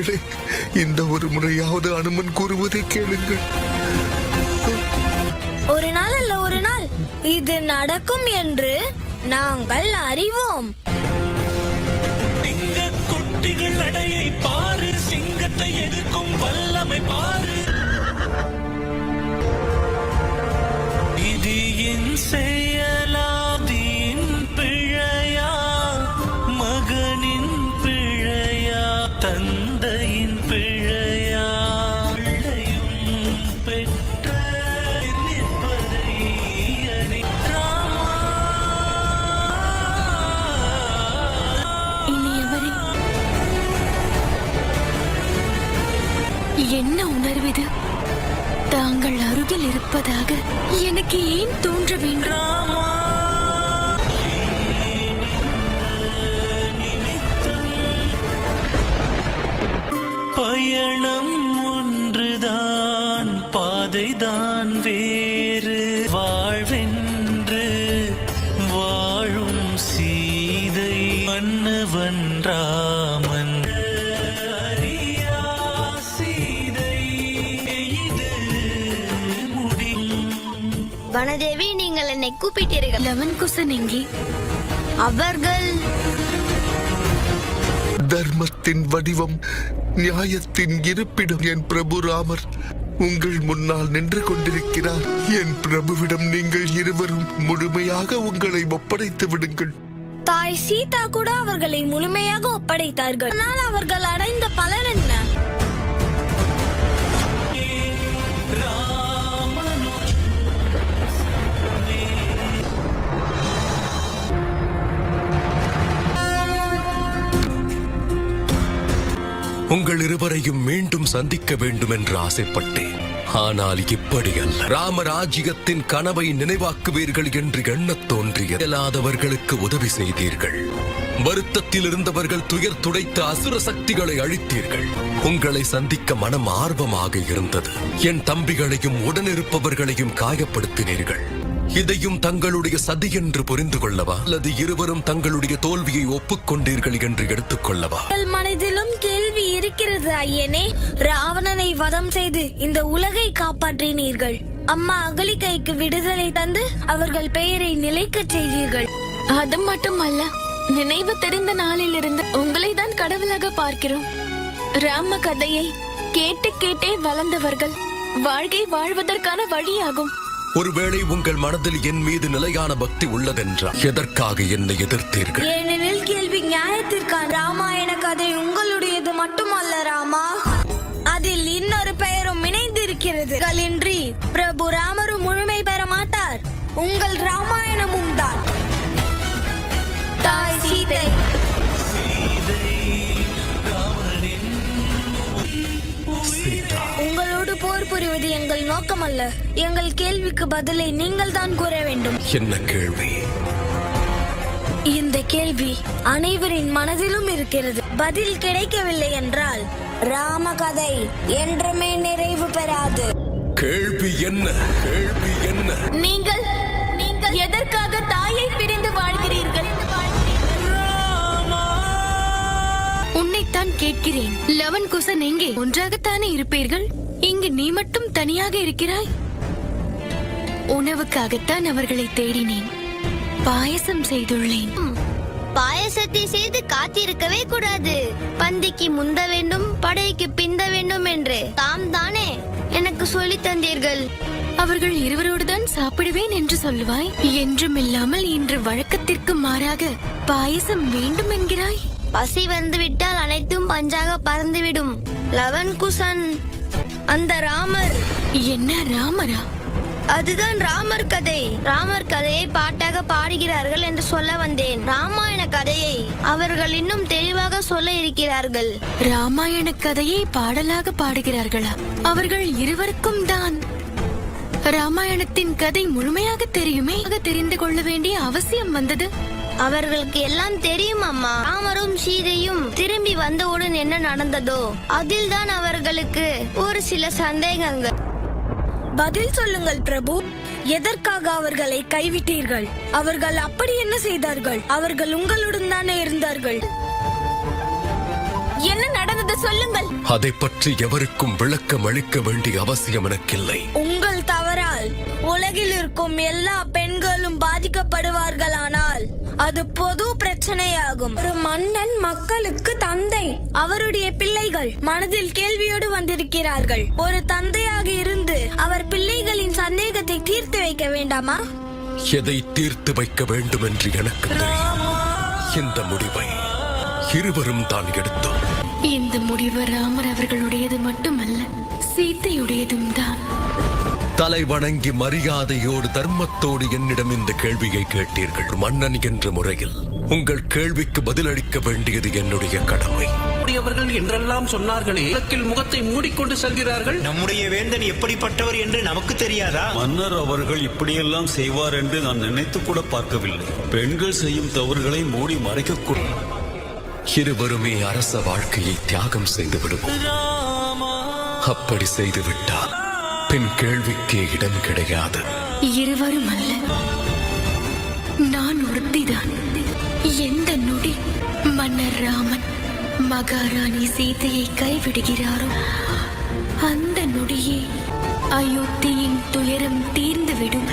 பிள்ளைகளே, இந்த ஒரு முறையாவது அனுமன் கூறுவதை கேளுங்கள். ஒரு நாள் அல்ல ஒரு நாள் இது நடக்கும் என்று நாங்கள் அறிவோம். குட்டிகள் அடையை பாரு, சிங்கத்தை எதிர்க்கும் வல்லமை பாரு. இது என் செயலாதின் பிழையா, மகனின் பிழையா, தந்தையின் பிழையா, பிள்ளையும் பெற்ற நிற்பதை இனியவரே, என்ன உணர்விது? தாங்கள் அருகில் இருப்பதாக எனக்கு ஏன் தோன்ற வேண்டும்? பயணம் ஒன்றுதான், பாதைதான் வேறு. வாழ்வென்று வாழும் சீதை மன்னவன் ராமன். அறியா சீதை இது முடியும். வனதேவி, நீங்கள் என்னை கூப்பிட்டீர்கள். லவன்குசன் எங்கே? அவர்கள் தர்மத்தின் வடிவம், நியாயத்தின் இருப்பிடம் என் பிரபு ராமர் உங்கள் முன்னால் நின்று கொண்டிருக்கிறார். என் பிரபுவிடம் நீங்கள் இருவரும் முழுமையாக உங்களை ஒப்படைத்து விடுங்கள். தாய் சீதா கூட அவர்களை முழுமையாக ஒப்படைத்தார்கள். ஆனால் அவர்கள் அடைந்த பலன் என்ன? உங்கள் இருவரையும் மீண்டும் சந்திக்க வேண்டும் என்று ஆசைப்பட்டேன். ஆனால் இப்படி அல்ல. ராமராஜ்யத்தின் கனவை நினைவாக்குவீர்கள் என்று எண்ணத் தோன்றிய இயலாதவர்களுக்கு உதவி செய்தீர்கள். வருத்தத்தில் இருந்தவர்கள் துயர் துடைத்த அசுர சக்திகளை அழித்தீர்கள். உங்களை சந்திக்க மனம் ஆர்வமாக இருந்தது. என் தம்பிகளையும் உடனிருப்பவர்களையும் காயப்படுத்தினீர்கள். இதையும் தங்களுடைய சதி என்று புரிந்து கொள்ளவா, அல்லது இருவரும் தங்களுடைய தோல்வியை ஒப்புக்கொண்டீர்கள் என்று எடுத்துக் கொள்ளவா? மனதிலும் கேள்வி இருக்கிறது ஐயனே. ராவணனை வதம் செய்து இந்த உலகை காப்பாற்றினீர்கள். அம்மா அகலிகைக்கு விடுதலை தந்து அவர்கள் பெயரை நிலைக்கச் செய்தீர்கள். அது மட்டுமல்ல, நினைவு தெரிந்த நாளிலிருந்து உங்களை தான் கடவுளாக பார்க்கிறோம். ராம கதையை கேட்டு கேட்டே வளர்ந்தவர்கள் வாழ்க்கை வாழ்வதற்கான வழியாகும். ஒருவேளை உங்கள் மனதில் என் மீது நிலையான பக்தி உள்ளதென்றால் எதற்காக என்னை எதிர்த்தீர்கள்? ஏனெனில் கேள்வி நியாயத்திற்கான. ராமாயண கதை உங்களுடையது மட்டுமல்ல ராமா, அதில் இன்னொரு பெயரும் இணைந்திருக்கிறது. இன்றி பிரபு ராமரும் முழுமை பெற மாட்டார். உங்கள் ராமாயணமும் தான். தாய் சீதை உங்களோடு போர் புரிவது எங்கள் நோக்கம் அல்ல. எங்கள் கேள்விக்கு பதிலை நீங்கள் தான் கூற வேண்டும். என்ன கேள்வி? இந்த கேள்வி அனைவரின் மனதிலும் இருக்கிறது. பதில் கிடைக்கவில்லை என்றால் ராம கதை என்றுமே நிறைவு பெறாது. கேள்வி என்ன? கேள்வி என்ன? நீங்கள் எதற்காக தாயை பிரிந்து வாழ்கிறீர்கள்? உன்னைத்தான் கேட்கிறேன். லவன்குசன் எங்கே? ஒன்றாகத்தானே இருப்பீர்கள். இங்கு நீ மட்டும் தனியாக இருக்கிறாய். உணவுக்காகத்தான் அவர்களை தேடினேன். பாயசம் செய்துள்ளேன். பாயசத்தை செய்து காத்திருக்கவே கூடாது. பந்திக்கு முந்த வேண்டும், படைக்கு பிந்த வேண்டும் என்று தாம் தானே எனக்கு சொல்லி தந்தீர்கள். அவர்கள் இருவரோடுதான் சாப்பிடுவேன் என்று சொல்லுவாய். என்றும் இல்லாமல் இன்று வழக்கத்திற்கு மாறாக பாயசம் வேண்டும் என்கிறாய். பசி வந்துவிட்டால் அனைத்தும் பஞ்சாக பறந்துவிடும். லவன்குசன், அந்த ராமர். என்ன ராமரா? அதுதான் ராமர் கதை. ராமர் கதையை பாட்டாக பாடுகிறார்கள் என்று சொல்ல வந்தேன். ராமாயண கதையை அவர்கள் இன்னும் தெளிவாக சொல்ல இருக்கிறார்கள். ராமாயண கதையை பாடலாக பாடுகிறார்களா? அவர்கள் இருவருக்கும் தான் ராமாயணத்தின் கதை முழுமையாக தெரியுமே. தெரிந்து கொள்ள வேண்டிய அவசியம் வந்தது. அவர்களுக்கு எல்லாம் தெரியும் அம்மா. ராமரும் சீதையும் திரும்பி வந்தவுடன் என்ன நடந்ததோ அதில் தான் அவர்களுக்கு ஒரு சில சந்தேகங்கள். பதில் சொல்லுங்கள் பிரபு. எதற்காக அவர்களை கைவிட்டீர்கள்? அவர்கள் அப்படி என்ன செய்தார்கள்? அவர்கள் உங்களுடன் தானே இருந்தார்கள். என்ன நடந்தது சொல்லுங்கள். அதை பற்றி எவருக்கும் விளக்கம் அளிக்க வேண்டிய அவசியம் எனக்கில்லை. உங்கள் தவறால் உலகில் இருக்கும் எல்லா பெண்களும் பாதிக்கப்படுவார்களானால் அது பொது பிரச்சனையாகும். ஒரு மன்னன் மக்களுக்கு தந்தை. அவருடைய பிள்ளைகள் மனதில் கேள்வியோடு வந்திருக்கிறார்கள். ஒரு தந்தையாக இருந்து அவர் பிள்ளைகளின் சந்தேகத்தை தீர்த்து வைக்க வேண்டாமா? எதை தீர்த்து வைக்க வேண்டும் என்று எனக்கு தெரியும். இந்த முடிவை இருவரும் தான் எடுத்தோம். இந்த முடிவு ராமர் அவர்களுடையது மட்டுமல்ல, சீத்தையுடையதும் தான். தலை வணங்கி மரியாதையோடு தர்மத்தோடு என்னிடம் இந்த கேள்வியை கேட்டீர்கள். மன்னன் என்ற முறையில் உங்கள் கேள்விக்கு பதிலளிக்க வேண்டியது என்னுடைய கடமை. அவர்கள் என்றெல்லாம் சொன்னார்களே, இலக்கில் முகத்தை மூடிக்கொண்டு செல்கிறார்கள். நம்முடைய வேந்தன் எப்படிப்பட்டவர் என்று நமக்கு தெரியாதா? மன்னர் அவர்கள் இப்படியெல்லாம் செய்வார் என்று நான் நினைத்து கூட பார்க்கவில்லை. பெண்கள் செய்யும் தவறுகளை மூடி மறைக்கக்கூடாது. இருவருமே அரச வாழ்க்கையை தியாகம் செய்து விடுவோம். அப்படி செய்து விட்டால் பின் கேள்விக்கே இடம் கிடையாது. இருவரும் அல்ல, நான் ஒருத்திதான். எந்த நொடி மன்னர் ராமன் மகாராணி சீதையை கைவிடுகிறாரோ அந்த நொடியே அயோத்தியின் துயரம் தீர்ந்துவிடும்.